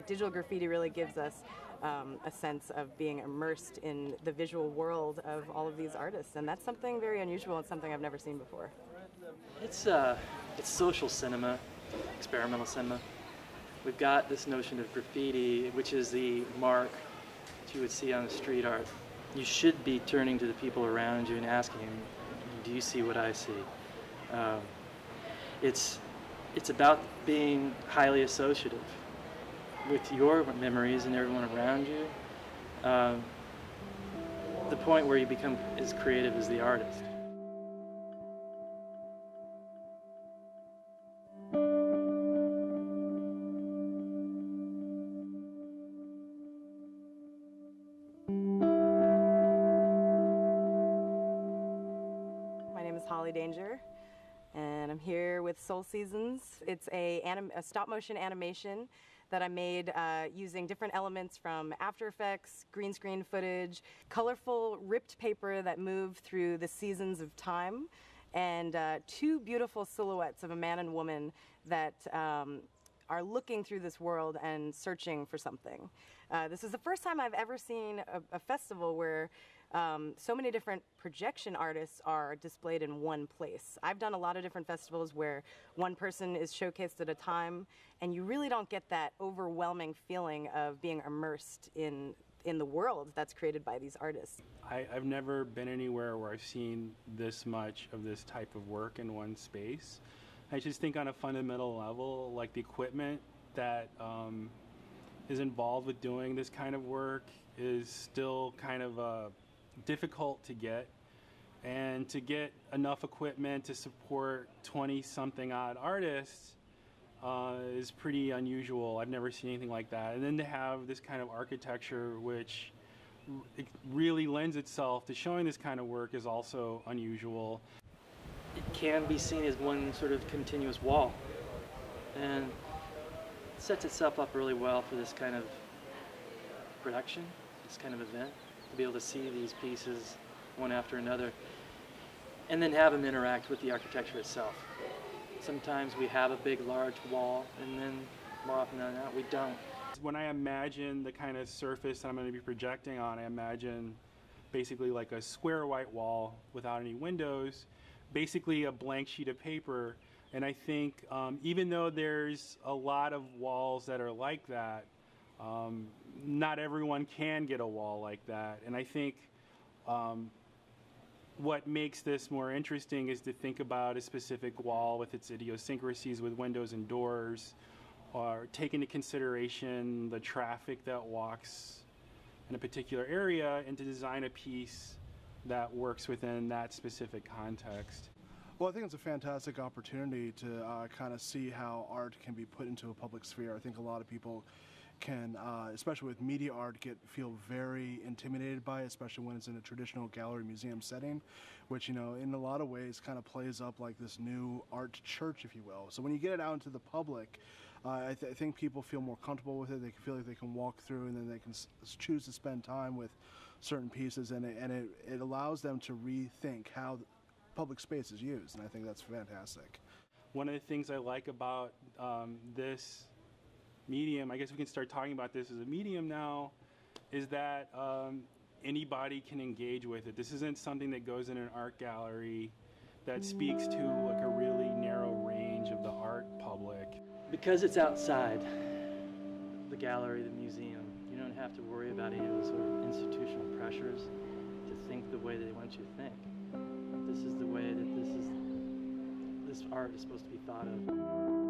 Digital graffiti really gives us a sense of being immersed in the visual world of all of these artists, and that's something very unusual and something I've never seen before. It's social cinema, experimental cinema. We've got this notion of graffiti, which is the mark that you would see on the street art. You should be turning to the people around you and asking them, do you see what I see? It's about being highly associative with your memories and everyone around you. The point where you become as creative as the artist. My name is Holly Danger, and I'm here with Soul Seasons. It's a stop-motion animation that I made using different elements from After Effects, green screen footage, colorful ripped paper that move through the seasons of time, and two beautiful silhouettes of a man and woman that are looking through this world and searching for something. This is the first time I've ever seen a festival where so many different projection artists are displayed in one place. I've done a lot of different festivals where one person is showcased at a time, and you really don't get that overwhelming feeling of being immersed in the world that's created by these artists. I've never been anywhere where I've seen this much of this type of work in one space. I just think on a fundamental level, like the equipment that is involved with doing this kind of work is still kind of difficult to get, and to get enough equipment to support 20-something odd artists is pretty unusual. I've never seen anything like that. And then to have this kind of architecture which really lends itself to showing this kind of work is also unusual. It can be seen as one sort of continuous wall, and it sets itself up really well for this kind of production, this kind of event. To be able to see these pieces one after another and then have them interact with the architecture itself. Sometimes we have a big large wall, and then more often than not we don't. When I imagine the kind of surface that I'm going to be projecting on, I imagine basically like a square white wall without any windows, basically a blank sheet of paper. And I think even though there's a lot of walls that are like that, not everyone can get a wall like that. And I think what makes this more interesting is to think about a specific wall with its idiosyncrasies with windows and doors, or take into consideration the traffic that walks in a particular area, and to design a piece that works within that specific context. Well, I think it's a fantastic opportunity to kind of see how art can be put into a public sphere. I think a lot of people can, especially with media art, feel very intimidated by it, especially when it's in a traditional gallery museum setting, which, you know, in a lot of ways kind of plays up like this new art church, if you will. So when you get it out into the public, I think people feel more comfortable with it. They feel like they can walk through, and then they can choose to spend time with certain pieces, and it allows them to rethink how public space is used, and I think that's fantastic. One of the things I like about this medium, I guess we can start talking about this as a medium now, is that anybody can engage with it. This isn't something that goes in an art gallery that speaks to like a really narrow range of the art public. Because it's outside the gallery, the museum, you don't have to worry about any of those sort of institutional pressures to think the way they want you to think. This is the way that this art is supposed to be thought of.